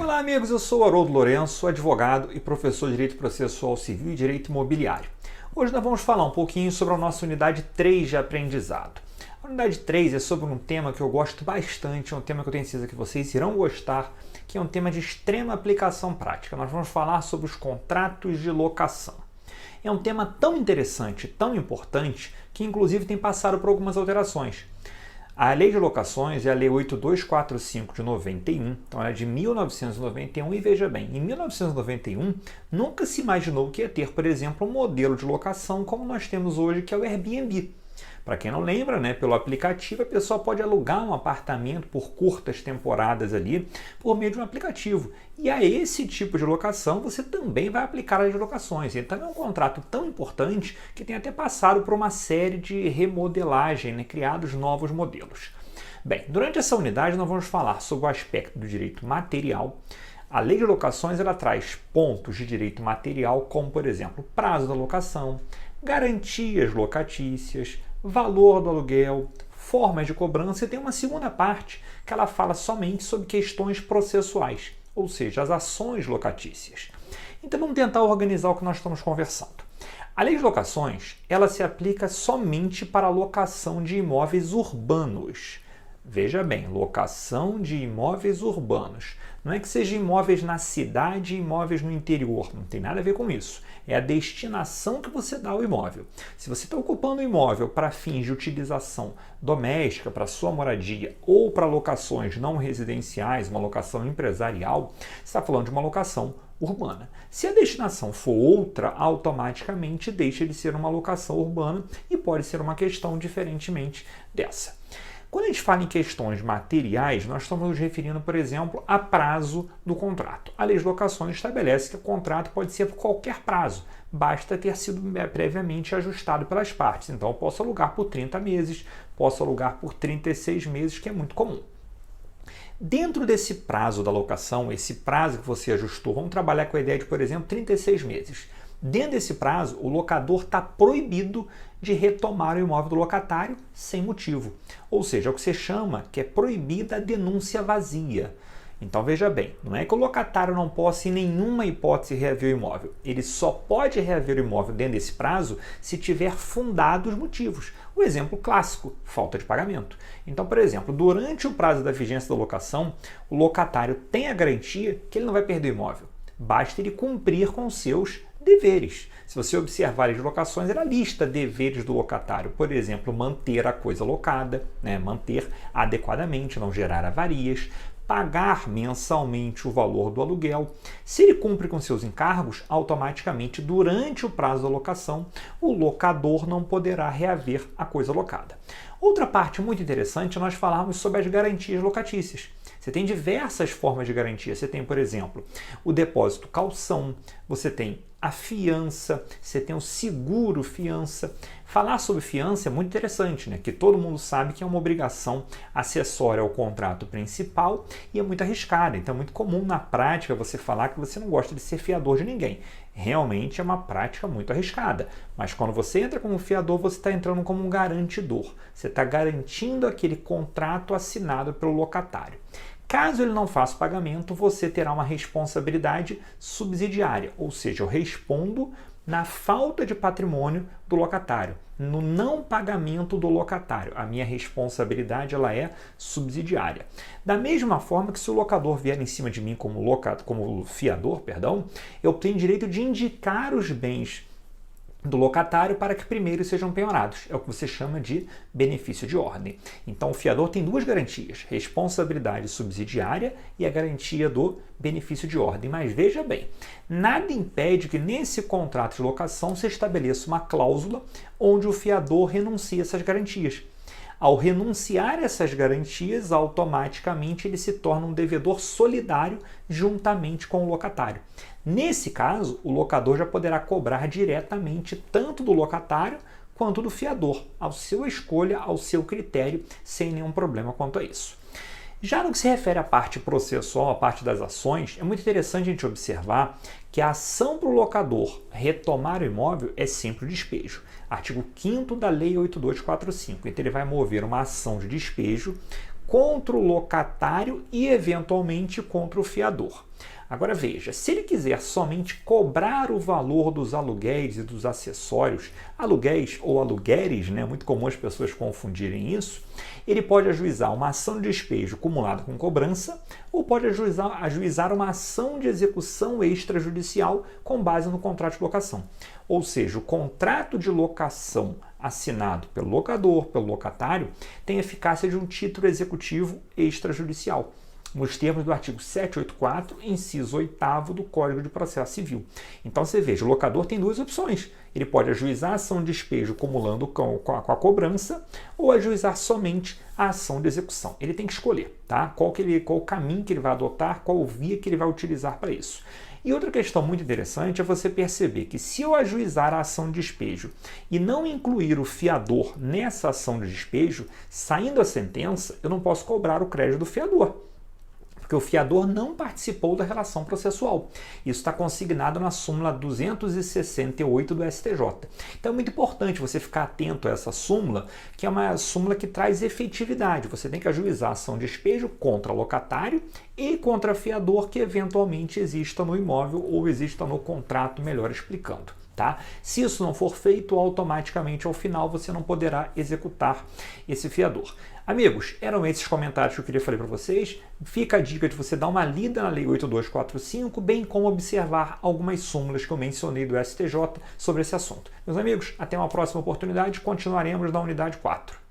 Olá amigos, eu sou Haroldo Lourenço, advogado e professor de Direito Processual Civil e Direito Imobiliário. Hoje nós vamos falar um pouquinho sobre a nossa unidade 3 de aprendizado. A unidade 3 é sobre um tema que eu gosto bastante, é um tema que eu tenho certeza que vocês irão gostar, que é um tema de extrema aplicação prática. Nós vamos falar sobre os contratos de locação. É um tema tão interessante, tão importante, que inclusive tem passado por algumas alterações. A Lei de Locações é a Lei 8245 de 91, então ela é de 1991 e veja bem, em 1991 nunca se imaginou que ia ter, por exemplo, um modelo de locação como nós temos hoje, que é o Airbnb. Para quem não lembra, pelo aplicativo a pessoa pode alugar um apartamento por curtas temporadas ali por meio de um aplicativo. E a esse tipo de locação você também vai aplicar a lei de locações. Então é um contrato tão importante que tem até passado por uma série de remodelagem, criados novos modelos. Bem, durante essa unidade nós vamos falar sobre o aspecto do direito material. A lei de locações ela traz pontos de direito material, como por exemplo, prazo da locação, garantias locatícias, valor do aluguel, formas de cobrança, e tem uma segunda parte que ela fala somente sobre questões processuais, ou seja, as ações locatícias. Então vamos tentar organizar o que nós estamos conversando. A lei de locações, ela se aplica somente para a locação de imóveis urbanos. Veja bem, locação de imóveis urbanos. Não é que seja imóveis na cidade e imóveis no interior, não tem nada a ver com isso. É a destinação que você dá ao imóvel. Se você está ocupando o imóvel para fins de utilização doméstica, para sua moradia ou para locações não residenciais, uma locação empresarial, você está falando de uma locação urbana. Se a destinação for outra, automaticamente deixa de ser uma locação urbana e pode ser uma questão diferentemente dessa. Quando a gente fala em questões materiais, nós estamos nos referindo, por exemplo, a prazo do contrato. A lei de locações estabelece que o contrato pode ser por qualquer prazo, basta ter sido previamente ajustado pelas partes. Então, eu posso alugar por 30 meses, posso alugar por 36 meses, que é muito comum. Dentro desse prazo da locação, esse prazo que você ajustou, vamos trabalhar com a ideia de, por exemplo, 36 meses. Dentro desse prazo, o locador está proibido de retomar o imóvel do locatário sem motivo. Ou seja, é o que você chama que é proibida a denúncia vazia. Então veja bem, não é que o locatário não possa em nenhuma hipótese reaver o imóvel. Ele só pode reaver o imóvel dentro desse prazo se tiver fundados motivos. O exemplo clássico, falta de pagamento. Então, por exemplo, durante o prazo da vigência da locação, o locatário tem a garantia que ele não vai perder o imóvel. Basta ele cumprir com os seus deveres. Se você observar as locações, ela lista deveres do locatário, por exemplo, manter a coisa locada, manter adequadamente, não gerar avarias, pagar mensalmente o valor do aluguel. Se ele cumpre com seus encargos, automaticamente, durante o prazo da locação, o locador não poderá reaver a coisa locada. Outra parte muito interessante, nós falarmos sobre as garantias locatícias. Você tem diversas formas de garantia. Você tem, por exemplo, o depósito calção, você tem a fiança, você tem o seguro fiança. Falar sobre fiança é muito interessante, que todo mundo sabe que é uma obrigação acessória ao contrato principal e é muito arriscada. Então é muito comum na prática você falar que você não gosta de ser fiador de ninguém. Realmente é uma prática muito arriscada, mas quando você entra como fiador, você está entrando como um garantidor. Você está garantindo aquele contrato assinado pelo locatário. Caso ele não faça pagamento, você terá uma responsabilidade subsidiária, ou seja, eu respondo na falta de patrimônio do locatário, no não pagamento do locatário. A minha responsabilidade ela é subsidiária. Da mesma forma que se o locador vier em cima de mim como fiador, eu tenho direito de indicar os bens do locatário para que primeiro sejam penhorados. É o que você chama de benefício de ordem. Então o fiador tem duas garantias, responsabilidade subsidiária e a garantia do benefício de ordem. Mas veja bem, nada impede que nesse contrato de locação se estabeleça uma cláusula onde o fiador renuncie essas garantias. Ao renunciar essas garantias, automaticamente ele se torna um devedor solidário juntamente com o locatário. Nesse caso, o locador já poderá cobrar diretamente tanto do locatário quanto do fiador, à sua escolha, ao seu critério, sem nenhum problema quanto a isso. Já no que se refere à parte processual, à parte das ações, é muito interessante a gente observar que a ação para o locador retomar o imóvel é sempre o despejo. Artigo 5º da Lei 8245. Então ele vai mover uma ação de despejo contra o locatário e, eventualmente, contra o fiador. Agora veja, se ele quiser somente cobrar o valor dos aluguéis e dos acessórios, aluguéis ou aluguéres, né? Muito comum as pessoas confundirem isso, ele pode ajuizar uma ação de despejo cumulada com cobrança ou pode ajuizar uma ação de execução extrajudicial com base no contrato de locação. Ou seja, o contrato de locação assinado pelo locador, pelo locatário, tem eficácia de um título executivo extrajudicial, nos termos do artigo 784, inciso 8º do Código de Processo Civil. Então você veja, o locador tem duas opções. Ele pode ajuizar a ação de despejo cumulando com a cobrança ou ajuizar somente a ação de execução. Ele tem que escolher, tá? Qual o caminho que ele vai adotar, qual via que ele vai utilizar para isso. E outra questão muito interessante é você perceber que se eu ajuizar a ação de despejo e não incluir o fiador nessa ação de despejo, saindo a sentença, eu não posso cobrar o crédito do fiador, porque o fiador não participou da relação processual. Isso está consignado na súmula 268 do STJ. Então é muito importante você ficar atento a essa súmula, que é uma súmula que traz efetividade. Você tem que ajuizar a ação de despejo contra locatário e contra fiador que eventualmente exista no imóvel ou exista no contrato, melhor explicando. Tá? Se isso não for feito, automaticamente ao final você não poderá executar esse fiador. Amigos, eram esses comentários que eu queria falar para vocês. Fica a dica de você dar uma lida na Lei 8245, bem como observar algumas súmulas que eu mencionei do STJ sobre esse assunto. Meus amigos, até uma próxima oportunidade, continuaremos na unidade 4.